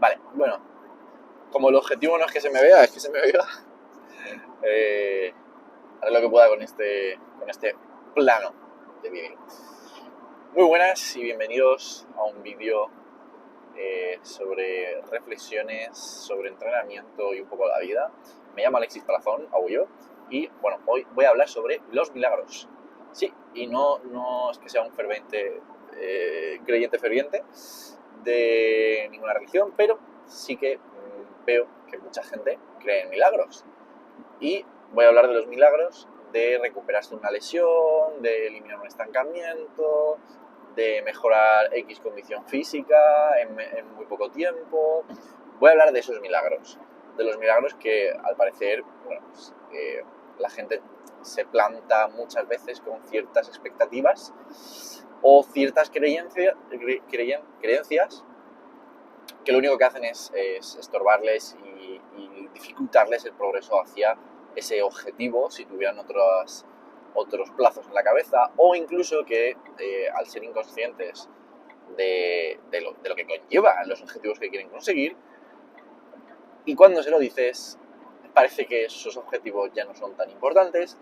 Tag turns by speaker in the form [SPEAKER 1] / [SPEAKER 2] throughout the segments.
[SPEAKER 1] Vale, bueno, como el objetivo no es que se me vea, es que se me oiga, haré lo que pueda con este plano de vídeo. Muy buenas y bienvenidos a un vídeo sobre reflexiones, sobre entrenamiento y un poco la vida. Me llamo Alexis Palazón, hago yo, y bueno, hoy voy a hablar sobre los milagros. Sí, y no es que sea un ferviente creyente ferviente de ninguna religión, pero sí que veo que mucha gente cree en milagros. Y voy a hablar de los milagros de recuperarse de una lesión, de eliminar un estancamiento, de mejorar X condición física en muy poco tiempo. Voy a hablar de esos milagros, de los milagros que al parecer, bueno, pues, la gente se planta muchas veces con ciertas expectativas o ciertas creencias que lo único que hacen es estorbarles y dificultarles el progreso hacia ese objetivo si tuvieran otros plazos en la cabeza, o incluso que al ser inconscientes de lo que conlleva los objetivos que quieren conseguir, y cuando se lo dices parece que esos objetivos ya no son tan importantes,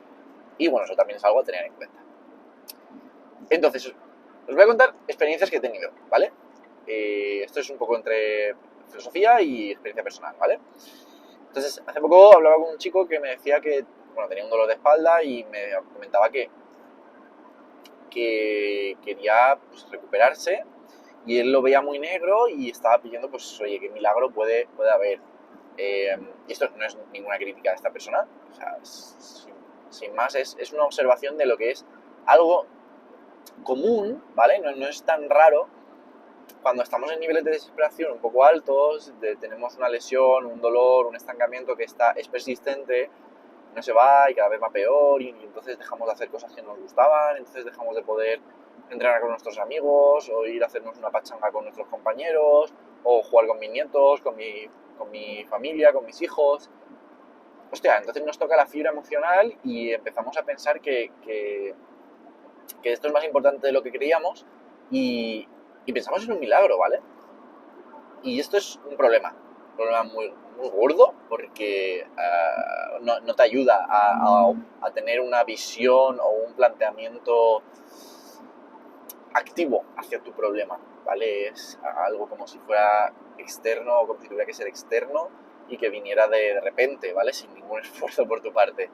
[SPEAKER 1] y bueno, eso también es algo a tener en cuenta. Entonces, os voy a contar experiencias que he tenido, ¿vale? Esto es un poco entre filosofía y experiencia personal, ¿vale? Entonces, hace poco hablaba con un chico que me decía que, bueno, tenía un dolor de espalda y me comentaba que quería pues, recuperarse, y él lo veía muy negro y estaba pidiendo, pues, oye, ¿qué milagro puede haber? Y esto no es ninguna crítica a esta persona, o sea, sin más, es una observación de lo que es algo común, ¿vale? No es tan raro cuando estamos en niveles de desesperación un poco altos, tenemos una lesión, un dolor, un estancamiento que es persistente, no se va y cada vez va peor, y entonces dejamos de hacer cosas que nos gustaban, entonces dejamos de poder entrenar con nuestros amigos, o ir a hacernos una pachanga con nuestros compañeros, o jugar con mis nietos, con mi familia, con mis hijos. Hostia, entonces nos toca la fibra emocional y empezamos a pensar que esto es más importante de lo que creíamos, y pensamos en un milagro, ¿vale? Y esto es un problema muy, muy gordo, porque no te ayuda a tener una visión o un planteamiento activo hacia tu problema, ¿vale? Es algo como si fuera externo, o como si tuviera que ser externo y que viniera de repente, ¿vale? Sin ningún esfuerzo por tu parte.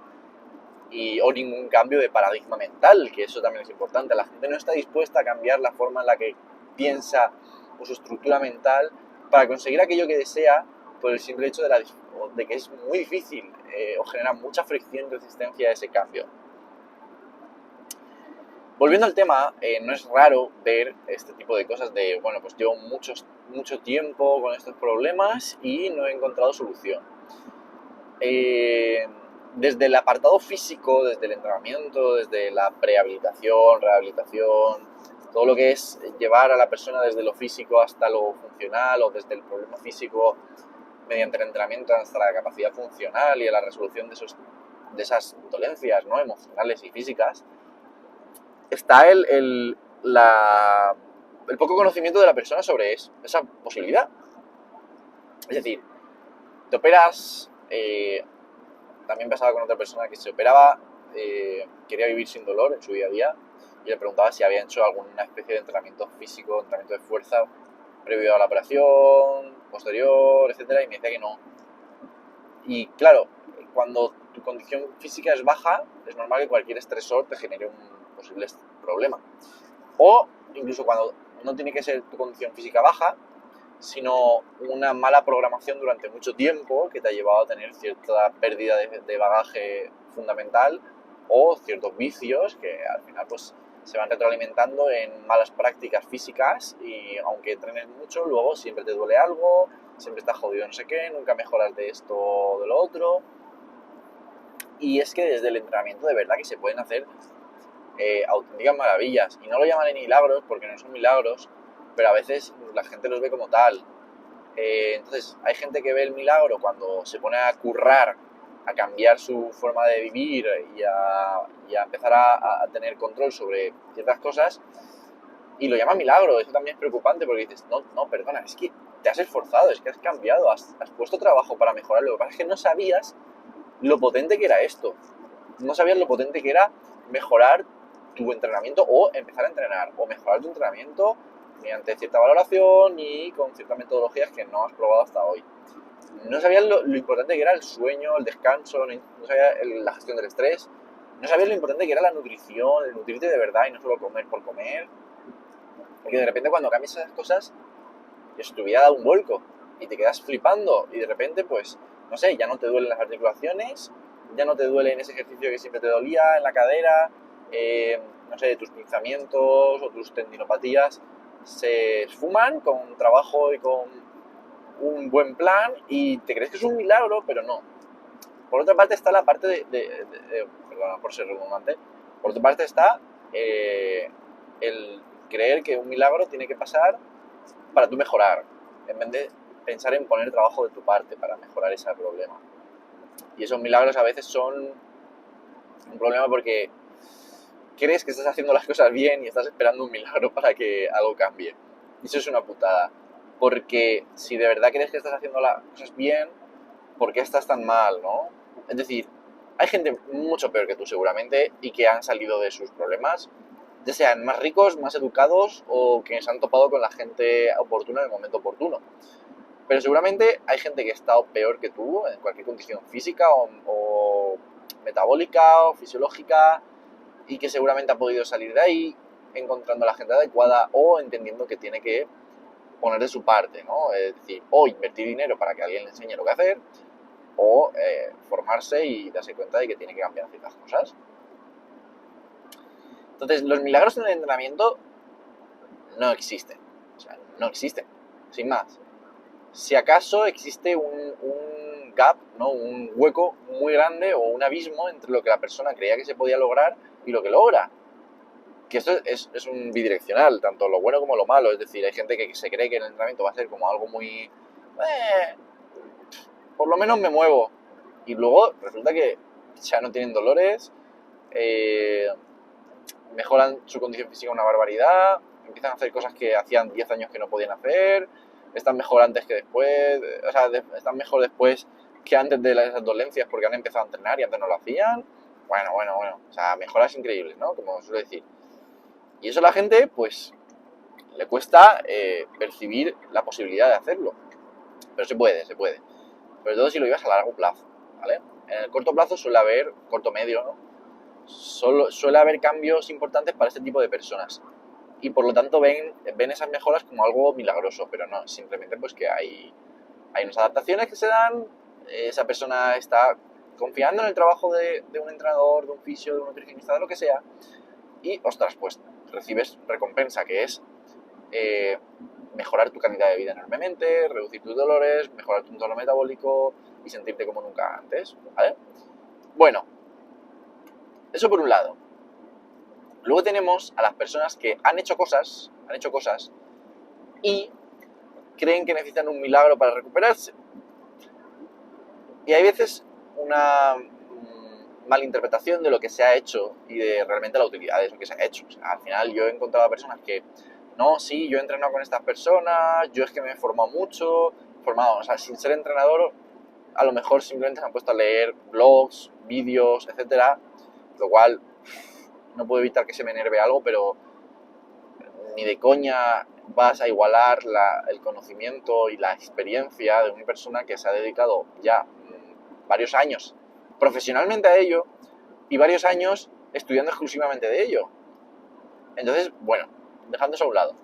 [SPEAKER 1] O ningún cambio de paradigma mental, que eso también es importante. La gente no está dispuesta a cambiar la forma en la que piensa o su estructura mental para conseguir aquello que desea, por el simple hecho de que es muy difícil o genera mucha fricción y resistencia a ese cambio. Volviendo al tema, no es raro ver este tipo de cosas de, bueno, pues llevo mucho tiempo con estos problemas y no he encontrado solución. Desde el apartado físico, desde el entrenamiento, desde la prehabilitación, rehabilitación, todo lo que es llevar a la persona desde lo físico hasta lo funcional, o desde el problema físico mediante el entrenamiento hasta la capacidad funcional y a la resolución de esas dolencias, ¿no?, emocionales y físicas, está el poco conocimiento de la persona sobre esa posibilidad. Es decir, te operas. También pasaba con otra persona que se operaba, quería vivir sin dolor en su día a día, y le preguntaba si había hecho alguna especie de entrenamiento físico, entrenamiento de fuerza previo a la operación, posterior, etcétera, y me decía que no. Y claro, cuando tu condición física es baja, es normal que cualquier estresor te genere un posible problema. O incluso cuando no tiene que ser tu condición física baja, sino una mala programación durante mucho tiempo que te ha llevado a tener cierta pérdida de bagaje fundamental, o ciertos vicios que al final pues se van retroalimentando en malas prácticas físicas, y aunque entrenes mucho, luego siempre te duele algo, siempre estás jodido no sé qué, nunca mejoras de esto o de lo otro. Y es que desde el entrenamiento de verdad que se pueden hacer auténticas maravillas, y no lo llaman milagros porque no son milagros, pero a veces la gente los ve como tal. Entonces hay gente que ve el milagro cuando se pone a currar, a cambiar su forma de vivir y a empezar a tener control sobre ciertas cosas, y lo llama milagro. Eso también es preocupante, porque dices, no, perdona, es que te has esforzado, es que has cambiado, has puesto trabajo para mejorar. Lo que pasa es que no sabías lo potente que era esto. No sabías lo potente que era mejorar tu entrenamiento o empezar a entrenar, o mejorar tu entrenamiento mediante cierta valoración y con ciertas metodologías que no has probado hasta hoy. No sabías lo importante que era el sueño, el descanso, no sabías la gestión del estrés, no sabías lo importante que era la nutrición, el nutrirte de verdad y no solo comer por comer. Porque de repente cuando cambias esas cosas, eso tu vida da un vuelco y te quedas flipando y de repente, pues, no sé, ya no te duelen las articulaciones, ya no te duele en ese ejercicio que siempre te dolía, en la cadera, no sé, tus pinzamientos o tus tendinopatías se esfuman con trabajo y con un buen plan y te crees que es un milagro, pero no. Por otra parte está la parte perdona por ser redundante, por otra parte está el creer que un milagro tiene que pasar para tú mejorar, en vez de pensar en poner trabajo de tu parte para mejorar ese problema. Y esos milagros a veces son un problema porque crees que estás haciendo las cosas bien y estás esperando un milagro para que algo cambie. Y eso es una putada, porque si de verdad crees que estás haciendo las cosas bien, ¿por qué estás tan mal, no? Es decir, hay gente mucho peor que tú seguramente y que han salido de sus problemas, ya sean más ricos, más educados o que se han topado con la gente oportuna en el momento oportuno. Pero seguramente hay gente que ha estado peor que tú en cualquier condición física o metabólica o fisiológica y que seguramente ha podido salir de ahí encontrando a la gente adecuada o entendiendo que tiene que poner de su parte, ¿no? Es decir, o invertir dinero para que alguien le enseñe lo que hacer o formarse y darse cuenta de que tiene que cambiar ciertas cosas. Entonces, los milagros en el entrenamiento no existen. O sea, no existen. Sin más. Si acaso existe un gap, ¿no? Un hueco muy grande o un abismo entre lo que la persona creía que se podía lograr y lo que logra. Que esto es un bidireccional, tanto lo bueno como lo malo. Es decir, hay gente que se cree que el entrenamiento va a ser como algo muy... por lo menos me muevo. Y luego resulta que ya no tienen dolores, mejoran su condición física una barbaridad, empiezan a hacer cosas que hacían 10 años que no podían hacer, están mejor antes que después, o sea, están mejor después que antes de esas dolencias porque han empezado a entrenar y antes no lo hacían. Bueno, o sea, mejoras increíbles, ¿no? Como suelo decir. Y eso a la gente, pues, le cuesta percibir la posibilidad de hacerlo. Pero se puede. Sobre todo si lo llevas a largo plazo, ¿vale? En el corto plazo suele haber, corto medio, ¿no? Suele haber cambios importantes para este tipo de personas. Y por lo tanto ven esas mejoras como algo milagroso, pero no, simplemente pues que hay unas adaptaciones que se dan, esa persona está confiando en el trabajo de un entrenador, de un fisio, de un nutricionista, de lo que sea, y ostras, pues recibes recompensa que es mejorar tu calidad de vida enormemente, reducir tus dolores, mejorar tu entorno metabólico y sentirte como nunca antes, ¿vale? Bueno, eso por un lado. Luego tenemos a las personas que han hecho cosas y creen que necesitan un milagro para recuperarse. Y hay veces una malinterpretación de lo que se ha hecho y de realmente la utilidad de eso que se ha hecho. O sea, al final yo he encontrado a personas que, no, sí, yo he entrenado con estas personas, yo es que me he formado mucho, o sea, sin ser entrenador, a lo mejor simplemente se han puesto a leer blogs, vídeos, etcétera, lo cual no puedo evitar que se me enerve algo, pero ni de coña vas a igualar el conocimiento y la experiencia de una persona que se ha dedicado ya varios años profesionalmente a ello y varios años estudiando exclusivamente de ello. Entonces, bueno, dejando eso a un lado.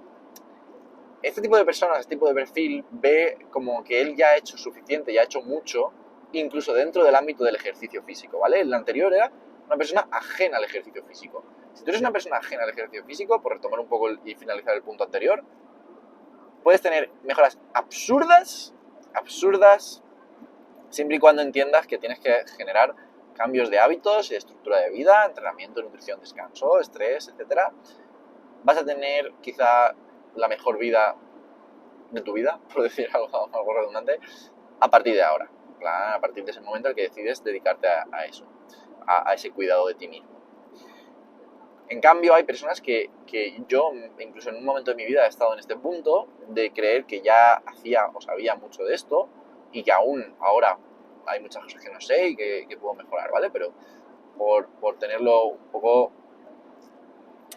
[SPEAKER 1] Este tipo de personas, este tipo de perfil, ve como que él ya ha hecho suficiente, ya ha hecho mucho, incluso dentro del ámbito del ejercicio físico, ¿vale? El anterior era una persona ajena al ejercicio físico. Si tú eres una persona ajena al ejercicio físico, por retomar un poco y finalizar el punto anterior, puedes tener mejoras absurdas, siempre y cuando entiendas que tienes que generar cambios de hábitos y de estructura de vida, entrenamiento, nutrición, descanso, estrés, etc. Vas a tener quizá la mejor vida de tu vida, por decir algo redundante, a partir de ahora. A partir de ese momento en el que decides dedicarte a eso, a ese cuidado de ti mismo. En cambio, hay personas que yo, incluso en un momento de mi vida, he estado en este punto de creer que ya hacía o sabía mucho de esto y que aún ahora hay muchas cosas que no sé y que puedo mejorar, ¿vale? Pero por tenerlo un poco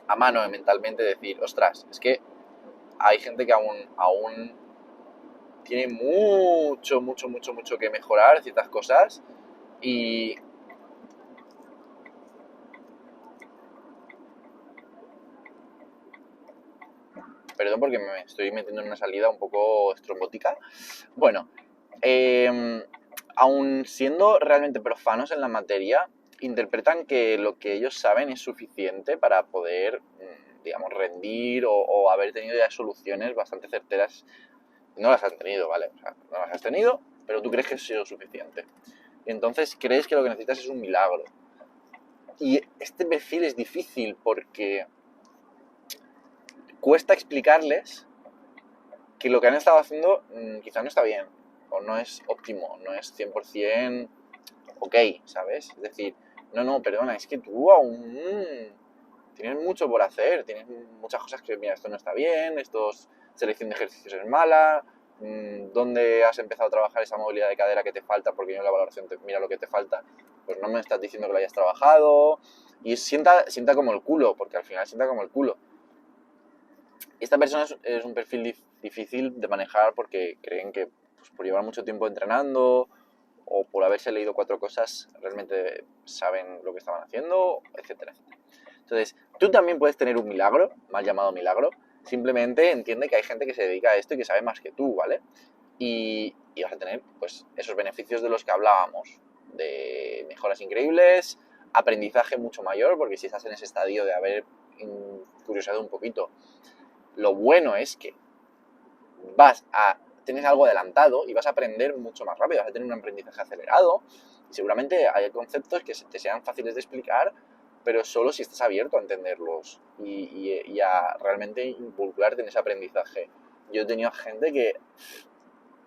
[SPEAKER 1] a mano mentalmente, decir, ostras, es que hay gente que aún tiene mucho que mejorar ciertas cosas y... Perdón porque me estoy metiendo en una salida un poco estrombótica. Bueno, aun siendo realmente profanos en la materia, interpretan que lo que ellos saben es suficiente para poder, digamos, rendir o haber tenido ya soluciones bastante certeras. No las has tenido, ¿vale? O sea, no las has tenido, pero tú crees que ha sido suficiente. Y entonces crees que lo que necesitas es un milagro. Y este perfil es difícil porque cuesta explicarles que lo que han estado haciendo quizá no está bien, o no es óptimo, no es 100% ok, ¿sabes? Es decir, no, perdona, es que tú aún tienes mucho por hacer, tienes muchas cosas que, mira, esto no está bien, selección de ejercicios es mala, ¿dónde has empezado a trabajar esa movilidad de cadera que te falta? Porque yo en la valoración mira lo que te falta, pues no me estás diciendo que lo hayas trabajado, y sienta como el culo, porque al final sienta como el culo. Esta persona es un perfil difícil de manejar porque creen que pues, por llevar mucho tiempo entrenando o por haberse leído 4 cosas realmente saben lo que estaban haciendo, etcétera, etcétera. Entonces, tú también puedes tener un milagro, mal llamado milagro, simplemente entiende que hay gente que se dedica a esto y que sabe más que tú, ¿vale? Y vas a tener pues esos beneficios de los que hablábamos, de mejoras increíbles, aprendizaje mucho mayor, porque si estás en ese estadio de haber curioseado un poquito, lo bueno es que tienes algo adelantado y vas a aprender mucho más rápido, vas a tener un aprendizaje acelerado y seguramente hay conceptos que te sean fáciles de explicar, pero solo si estás abierto a entenderlos y a realmente involucrarte en ese aprendizaje. Yo he tenido gente que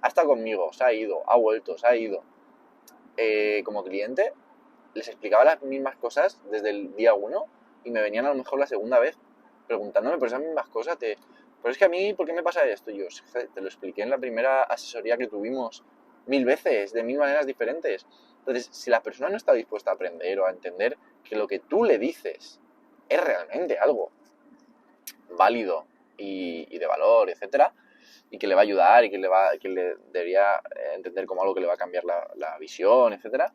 [SPEAKER 1] ha estado conmigo, se ha ido, ha vuelto, se ha ido. Como cliente, les explicaba las mismas cosas desde el día 1 y me venían a lo mejor la segunda vez preguntándome por esas mismas cosas pero es que a mí, ¿por qué me pasa esto? Yo te lo expliqué en la primera asesoría que tuvimos 1000 veces, de 1000 maneras diferentes. Entonces, si la persona no está dispuesta a aprender o a entender que lo que tú le dices es realmente algo válido y de valor, etcétera, y que le va a ayudar y que le debería entender como algo que le va a cambiar la visión, etcétera,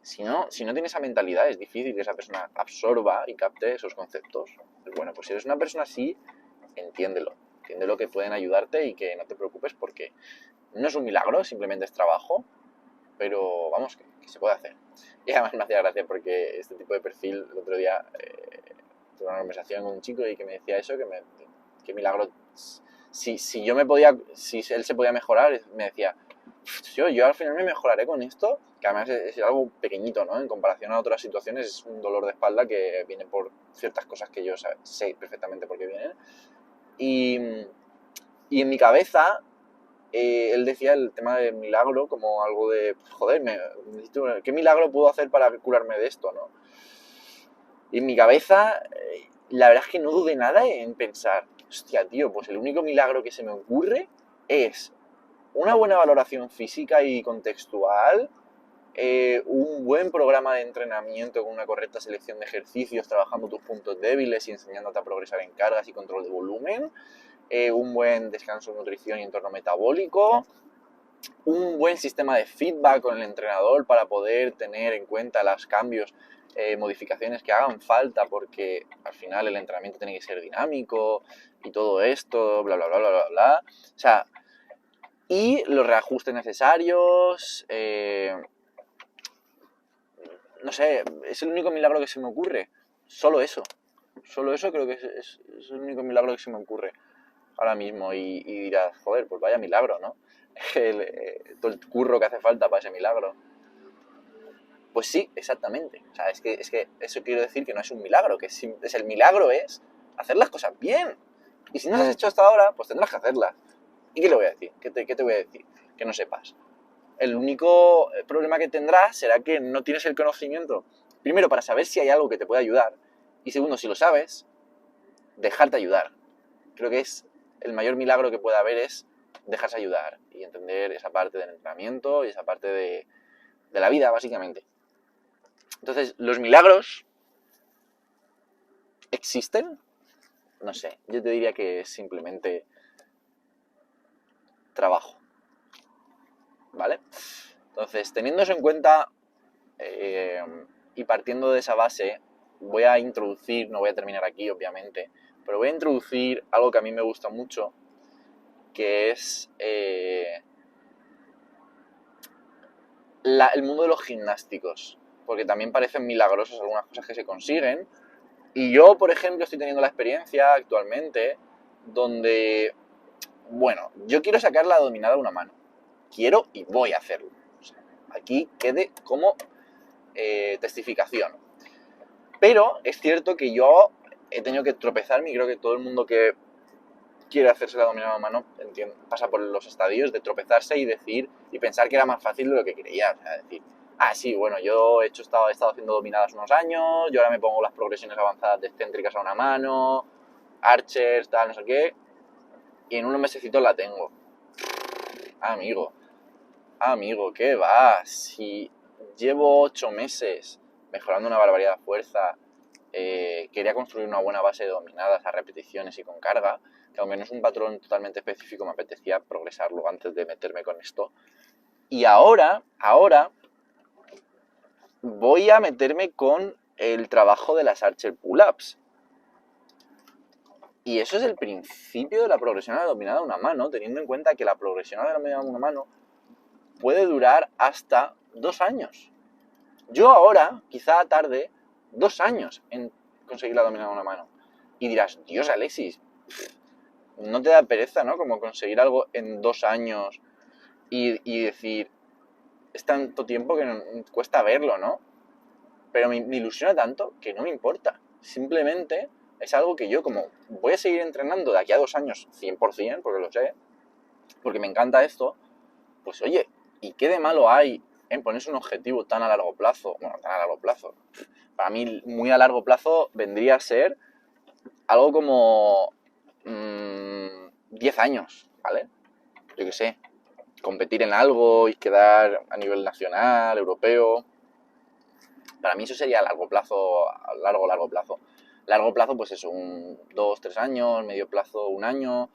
[SPEAKER 1] si no tiene esa mentalidad, es difícil que esa persona absorba y capte esos conceptos. Bueno, pues si eres una persona así, entiéndelo que pueden ayudarte y que no te preocupes porque no es un milagro, simplemente es trabajo, pero vamos, que se puede hacer. Y además me hacía gracia porque este tipo de perfil, el otro día tuve una conversación con un chico y que me decía eso, que milagro, si él se podía mejorar, me decía, yo al final me mejoraré con esto, que además es algo pequeñito, ¿no? En comparación a otras situaciones es un dolor de espalda que viene por ciertas cosas que yo sé perfectamente por qué vienen. Y en mi cabeza, él decía el tema del milagro como algo de, joder, ¿qué milagro puedo hacer para curarme de esto, no? Y en mi cabeza, la verdad es que no dudé nada en pensar, hostia, tío, pues el único milagro que se me ocurre es una buena valoración física y contextual, un buen programa de entrenamiento con una correcta selección de ejercicios, trabajando tus puntos débiles y enseñándote a progresar en cargas y control de volumen, un buen descanso, nutrición y entorno metabólico, un buen sistema de feedback con el entrenador para poder tener en cuenta los cambios, modificaciones que hagan falta, porque al final el entrenamiento tiene que ser dinámico y todo esto, bla, bla, bla, bla, bla, bla. O sea, y los reajustes necesarios, no sé, es el único milagro que se me ocurre. Solo eso creo que es el único milagro que se me ocurre ahora mismo y dirás, joder, pues vaya milagro, ¿no? Todo el curro que hace falta para ese milagro. Pues sí, exactamente. O sea, es que eso quiero decir que no es un milagro, que es el milagro es hacer las cosas bien. Y si no las has hecho hasta ahora, pues tendrás que hacerlas. ¿Y qué le voy a decir? ¿Qué te voy a decir? Que no sepas. El único problema que tendrás será que no tienes el conocimiento, primero para saber si hay algo que te puede ayudar, Y segundo, si lo sabes, dejarte ayudar. Creo que es el mayor milagro que puede haber es dejarse ayudar y entender esa parte del entrenamiento y esa parte de la vida, básicamente. Entonces, ¿los milagros existen? No sé, yo te diría que es simplemente trabajo, ¿vale? Entonces, teniendo eso en cuenta y partiendo de esa base, voy a introducir, no voy a terminar aquí obviamente, pero voy a introducir algo que a mí me gusta mucho, que es el mundo de los gimnásticos, porque también parecen milagrosos algunas cosas que se consiguen. Y yo, por ejemplo, estoy teniendo la experiencia actualmente donde, bueno, yo quiero sacar la dominada a una mano. Quiero y voy a hacerlo. O sea, aquí quede como testificación. Pero es cierto que yo he tenido que tropezarme y creo que todo el mundo que quiere hacerse la dominada a mano pasa por los estadios de tropezarse y decir y pensar que era más fácil de lo que creía. O sea, decir, sí, bueno, yo he estado haciendo dominadas unos años, yo ahora me pongo las progresiones avanzadas de excéntricas a una mano, archers, tal, no sé qué, y en unos mesecitos la tengo. Amigo, ¿qué va? Si llevo 8 meses mejorando una barbaridad de fuerza, quería construir una buena base de dominadas a repeticiones y con carga, que aunque no es un patrón totalmente específico, me apetecía progresarlo antes de meterme con esto. Y ahora voy a meterme con el trabajo de las Archer Pull-Ups. Y eso es el principio de la progresión a la dominada a una mano, teniendo en cuenta que la progresión a la dominada a una mano puede durar hasta 2 años. Yo ahora, quizá tarde, 2 años en conseguir la dominada a una mano. Y dirás, Dios, Alexis, ¿no te da pereza, no? Como conseguir algo en 2 años y decir, es tanto tiempo que no, cuesta verlo, ¿no? Pero me ilusiona tanto que no me importa. Simplemente es algo que yo, como voy a seguir entrenando de aquí a 2 años 100%, porque lo sé, porque me encanta esto, pues oye, ¿y qué de malo hay en ponerse un objetivo tan a largo plazo? Bueno, tan a largo plazo. Para mí, muy a largo plazo vendría a ser algo como 10 años, ¿vale? Yo qué sé, competir en algo y quedar a nivel nacional, europeo. Para mí eso sería a largo plazo, largo plazo. Largo plazo, pues eso, 2, 3 años, medio plazo, 1 año.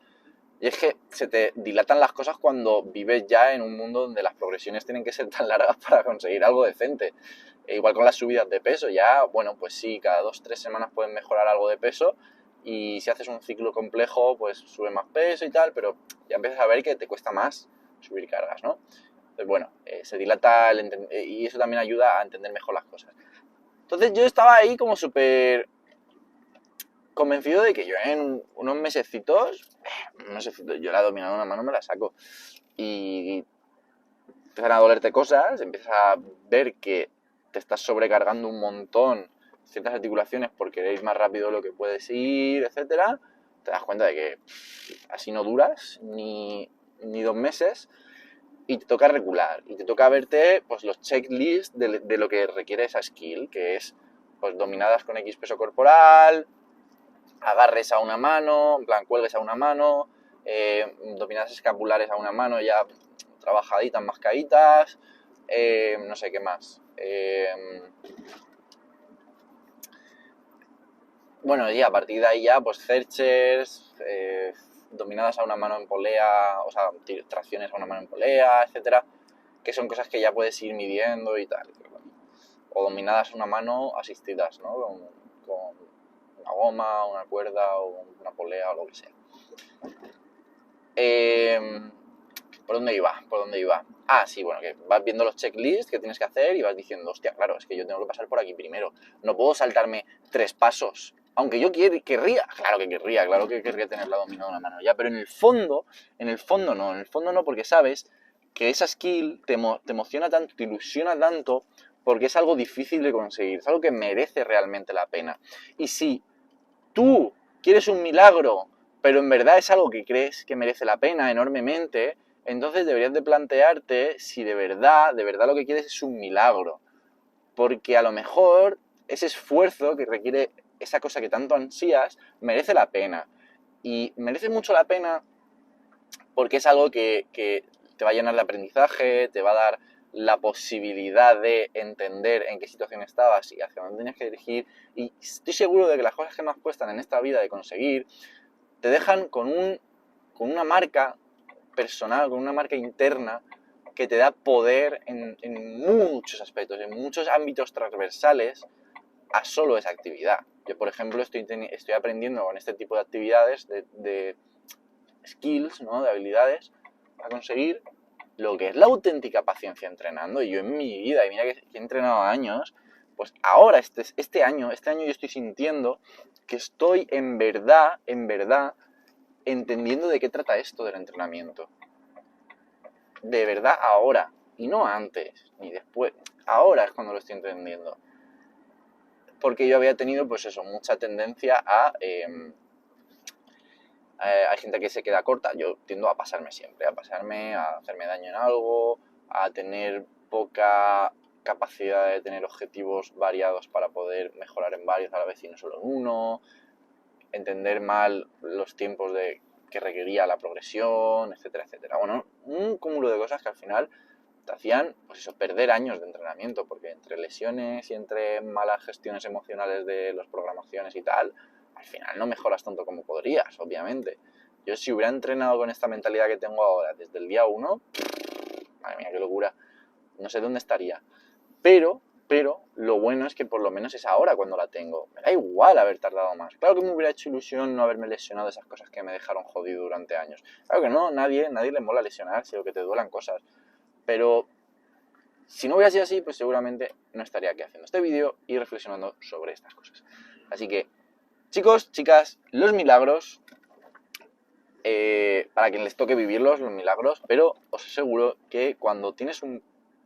[SPEAKER 1] Y es que se te dilatan las cosas cuando vives ya en un mundo donde las progresiones tienen que ser tan largas para conseguir algo decente. Igual con las subidas de peso, ya, bueno, pues sí, cada 2, 3 semanas puedes mejorar algo de peso y si haces un ciclo complejo, pues sube más peso y tal, pero ya empiezas a ver que te cuesta más subir cargas, ¿no? Entonces, bueno, se dilata y eso también ayuda a entender mejor las cosas. Entonces yo estaba ahí como súper convencido de que yo en unos mesecitos, yo la dominada de una mano me la saco. Y empiezan a dolerte cosas, empiezas a ver que te estás sobrecargando un montón ciertas articulaciones por querer ir más rápido de lo que puedes ir, etcétera. Te das cuenta de que así no duras ni 2 meses y te toca recular y te toca verte pues los checklists de lo que requiere esa skill, que es pues dominadas con X peso corporal, agarres a una mano, en plan cuelgues a una mano, dominadas escapulares a una mano ya trabajaditas, mascaditas, no sé qué más. Bueno, y a partir de ahí ya, pues cerchers, dominadas a una mano en polea, o sea, tracciones a una mano en polea, etcétera, que son cosas que ya puedes ir midiendo y tal. O dominadas a una mano asistidas, ¿no? Con una goma, una cuerda o una polea o lo que sea. ¿Por dónde iba? Sí, bueno, que vas viendo los checklists que tienes que hacer y vas diciendo, hostia, claro, es que yo tengo que pasar por aquí primero. No puedo saltarme 3 pasos. Aunque yo querría, claro que querría tener la dominada en la mano ya, pero en el fondo no, porque sabes que esa skill te emociona tanto, te ilusiona tanto, porque es algo difícil de conseguir, es algo que merece realmente la pena. Y si tú quieres un milagro, pero en verdad es algo que crees que merece la pena enormemente, entonces deberías de plantearte si de verdad lo que quieres es un milagro. Porque a lo mejor ese esfuerzo que requiere esa cosa que tanto ansías merece la pena. Y merece mucho la pena porque es algo que te va a llenar de aprendizaje, te va a dar la posibilidad de entender en qué situación estabas y hacia dónde tienes que dirigir. Y estoy seguro de que las cosas que más cuestan en esta vida de conseguir te dejan con una marca personal, con una marca interna que te da poder en muchos aspectos, en muchos ámbitos transversales a solo esa actividad. Yo, por ejemplo, estoy aprendiendo con este tipo de actividades, de skills, ¿no? De habilidades, a conseguir lo que es la auténtica paciencia entrenando. Y yo en mi vida, y mira que he entrenado años, pues ahora, este año yo estoy sintiendo que estoy en verdad, entendiendo de qué trata esto del entrenamiento. De verdad ahora, y no antes, ni después. Ahora es cuando lo estoy entendiendo. Porque yo había tenido, pues eso, mucha tendencia a... hay gente que se queda corta, yo tiendo a pasarme siempre, a hacerme daño en algo, a tener poca capacidad de tener objetivos variados para poder mejorar en varios a la vez y no solo en uno, entender mal los tiempos que requería la progresión, etcétera, etcétera. Bueno, un cúmulo de cosas que al final te hacían, pues eso, perder años de entrenamiento, porque entre lesiones y entre malas gestiones emocionales de las programaciones y tal, al final no mejoras tanto como podrías, obviamente. Yo si hubiera entrenado con esta mentalidad que tengo ahora desde el día 1, madre mía, qué locura, no sé dónde estaría. Pero lo bueno es que por lo menos es ahora cuando la tengo. Me da igual haber tardado más. Claro que me hubiera hecho ilusión no haberme lesionado esas cosas que me dejaron jodido durante años. Claro que no, nadie le mola lesionarse o que te duelan cosas. Pero si no hubiera sido así, pues seguramente no estaría aquí haciendo este vídeo y reflexionando sobre estas cosas. Así que, chicos, chicas, los milagros, para quien les toque vivirlos, los milagros, pero os aseguro que cuando tienes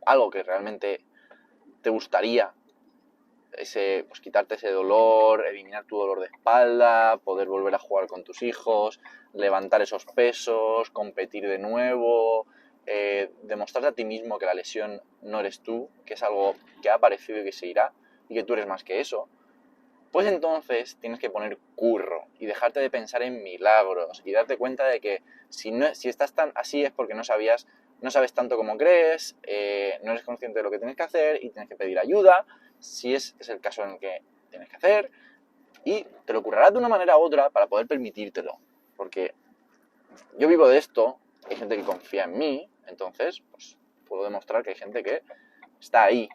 [SPEAKER 1] algo que realmente te gustaría, pues quitarte ese dolor, eliminar tu dolor de espalda, poder volver a jugar con tus hijos, levantar esos pesos, competir de nuevo, demostrarte a ti mismo que la lesión no eres tú, que es algo que ha aparecido y que se irá, y que tú eres más que eso, pues entonces tienes que poner curro y dejarte de pensar en milagros y darte cuenta de que si estás tan así es porque no sabes tanto como crees, no eres consciente de lo que tienes que hacer y tienes que pedir ayuda, si es el caso en el que tienes que hacer, y te lo currarás de una manera u otra para poder permitírtelo, porque yo vivo de esto, hay gente que confía en mí, entonces pues puedo demostrar que hay gente que está ahí,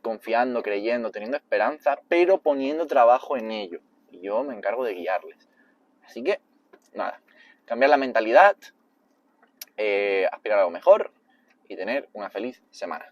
[SPEAKER 1] confiando, creyendo, teniendo esperanza, pero poniendo trabajo en ello. Y yo me encargo de guiarles. Así que, nada, cambiar la mentalidad, aspirar a algo mejor y tener una feliz semana.